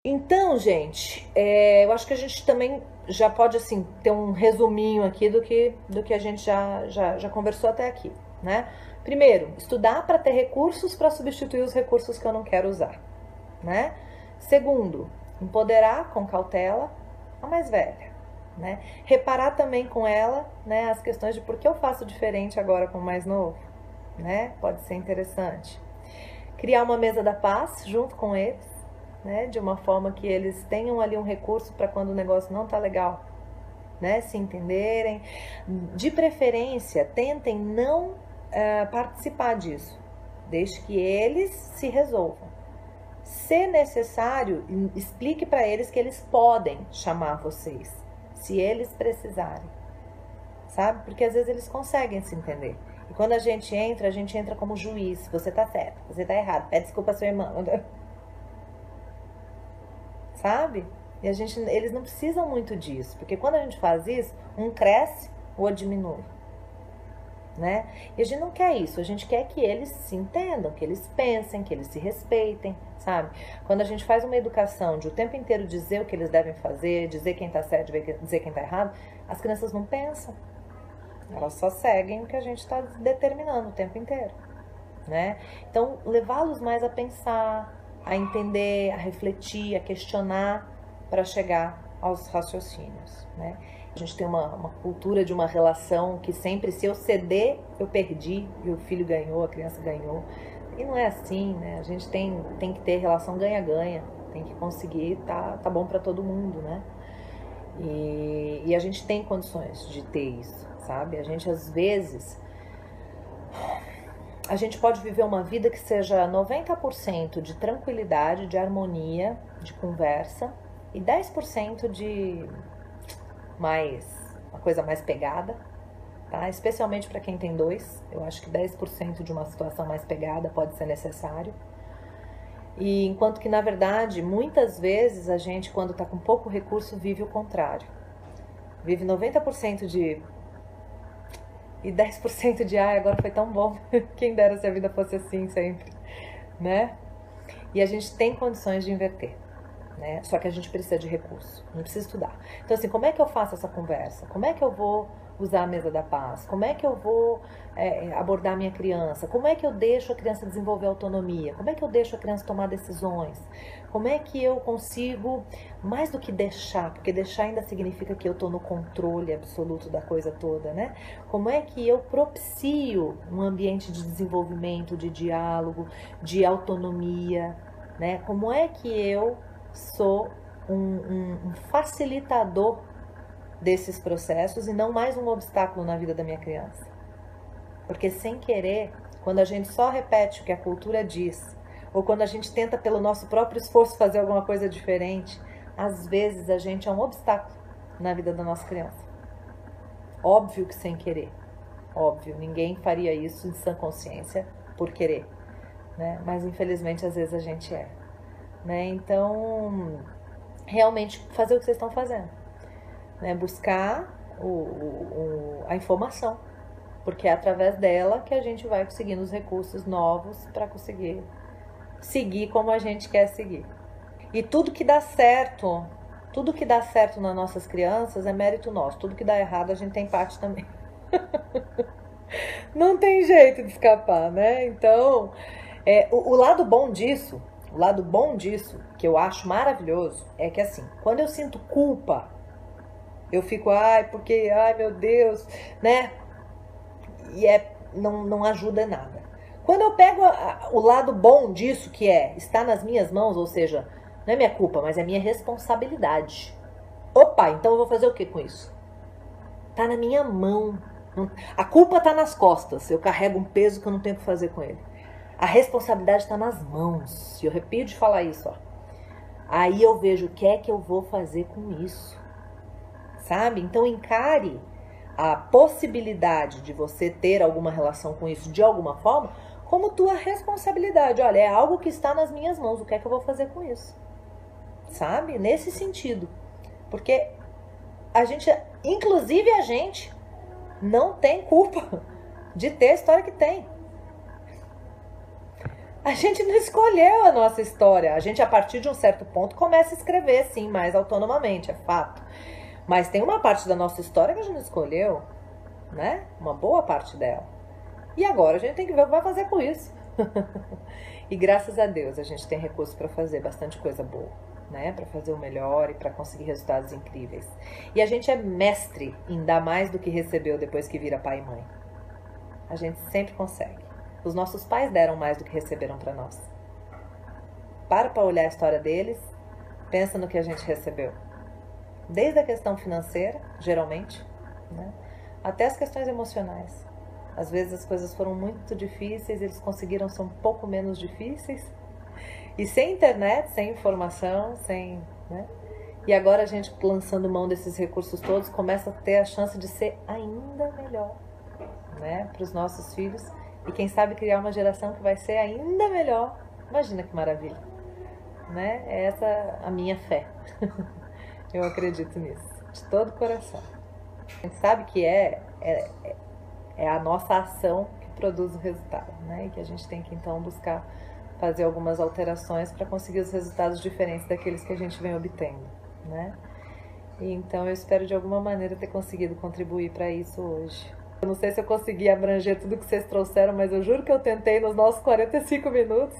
Então, gente, eu acho que a gente também já pode, assim, ter um resuminho aqui do que a gente já conversou até aqui, né? Primeiro, estudar para ter recursos para substituir os recursos que eu não quero usar, né? Segundo, empoderar com cautela a mais velha, né? Reparar também com ela, né, as questões de por que eu faço diferente agora com o mais novo, né? Pode ser interessante. Criar uma mesa da paz junto com eles, né, de uma forma que eles tenham ali um recurso para quando o negócio não tá legal, né, se entenderem. De preferência, tentem não participar disso, desde que eles se resolvam. Se necessário, explique para eles que eles podem chamar vocês, se eles precisarem, sabe? Porque às vezes eles conseguem se entender. E quando a gente entra como juiz. Você tá certo, você tá errado, pede desculpa ao seu irmão. Sabe? E eles não precisam muito disso, porque quando a gente faz isso, um cresce, o outro diminui, né? E a gente não quer isso, a gente quer que eles se entendam, que eles pensem, que eles se respeitem, sabe? Quando a gente faz uma educação de o tempo inteiro dizer o que eles devem fazer, dizer quem tá certo, dizer quem tá errado, as crianças não pensam, elas só seguem o que a gente está determinando o tempo inteiro, né? Então, levá-los mais a pensar, a entender, a refletir, a questionar para chegar aos raciocínios, né? A gente tem uma cultura de uma relação que sempre, se eu ceder, eu perdi, e o filho ganhou, a criança ganhou. E não é assim, né? A gente tem que ter relação ganha-ganha, tem que conseguir, tá bom para todo mundo, né? E a gente tem condições de ter isso, sabe? A gente, às vezes, a gente pode viver uma vida que seja 90% de tranquilidade, de harmonia, de conversa, e 10% de uma coisa mais pegada, tá? Especialmente para quem tem dois, eu acho que 10% de uma situação mais pegada pode ser necessário. E enquanto que, na verdade, muitas vezes a gente, quando está com pouco recurso, vive o contrário. Vive 90% e 10% de agora foi tão bom, quem dera se a vida fosse assim sempre, né? E a gente tem condições de inverter, né? Só que a gente precisa de recurso, não precisa estudar. Então, assim, como é que eu faço essa conversa? Como é que eu vou usar a mesa da paz? Como é que eu vou abordar a minha criança? Como é que eu deixo a criança desenvolver autonomia? Como é que eu deixo a criança tomar decisões? Como é que eu consigo, mais do que deixar, porque deixar ainda significa que eu estou no controle absoluto da coisa toda, né? Como é que eu propicio um ambiente de desenvolvimento, de diálogo, de autonomia, né? Como é que eu sou um facilitador desses processos e não mais um obstáculo na vida da minha criança? Porque sem querer, quando a gente só repete o que a cultura diz, ou quando a gente tenta pelo nosso próprio esforço fazer alguma coisa diferente, às vezes a gente é um obstáculo na vida da nossa criança. Óbvio que sem querer, óbvio, ninguém faria isso em sã consciência por querer, né? Mas infelizmente às vezes a gente é, né? Então, realmente fazer o que vocês estão fazendo, né? Buscar a informação, porque é através dela que a gente vai conseguindo os recursos novos para conseguir seguir como a gente quer seguir. E tudo que dá certo nas nossas crianças é mérito nosso. Tudo que dá errado a gente tem parte também. Não tem jeito de escapar, né? Então, o lado bom disso, que eu acho maravilhoso, é que assim, quando eu sinto culpa, eu fico, ai meu Deus, né? E não ajuda em nada. Quando eu pego o lado bom disso, que está nas minhas mãos, ou seja, não é minha culpa, mas é minha responsabilidade. Opa, então eu vou fazer o que com isso? Tá na minha mão. A culpa tá nas costas. Eu carrego um peso que eu não tenho o que fazer com ele. A responsabilidade está nas mãos. E eu repito de falar isso, ó. Aí eu vejo o que é que eu vou fazer com isso. Sabe? Então encare a possibilidade de você ter alguma relação com isso de alguma forma como tua responsabilidade. Olha, é algo que está nas minhas mãos. O que é que eu vou fazer com isso? Sabe? Nesse sentido. Porque inclusive a gente não tem culpa de ter a história que tem. A gente não escolheu a nossa história. A gente, a partir de um certo ponto, começa a escrever, sim, mais autonomamente, é fato. Mas tem uma parte da nossa história que a gente não escolheu, né? Uma boa parte dela. E agora a gente tem que ver o que vai fazer com isso. E graças a Deus a gente tem recursos para fazer bastante coisa boa, né? Para fazer o melhor e para conseguir resultados incríveis. E a gente é mestre em dar mais do que recebeu depois que vira pai e mãe. A gente sempre consegue. Os nossos pais deram mais do que receberam para nós. Para olhar a história deles, pensa no que a gente recebeu. Desde a questão financeira, geralmente, né? Até as questões emocionais. Às vezes as coisas foram muito difíceis, eles conseguiram ser um pouco menos difíceis. E sem internet, sem informação, né? E agora a gente, lançando mão desses recursos todos, começa a ter a chance de ser ainda melhor, né? Para os nossos filhos. E quem sabe criar uma geração que vai ser ainda melhor. Imagina que maravilha, né? É essa a minha fé. Eu acredito nisso, de todo o coração. A gente sabe que é a nossa ação que produz o resultado, né? E que a gente tem que então buscar fazer algumas alterações para conseguir os resultados diferentes daqueles que a gente vem obtendo, né? E então eu espero de alguma maneira ter conseguido contribuir para isso hoje. Eu não sei se eu consegui abranger tudo que vocês trouxeram, mas eu juro que eu tentei nos nossos 45 minutos.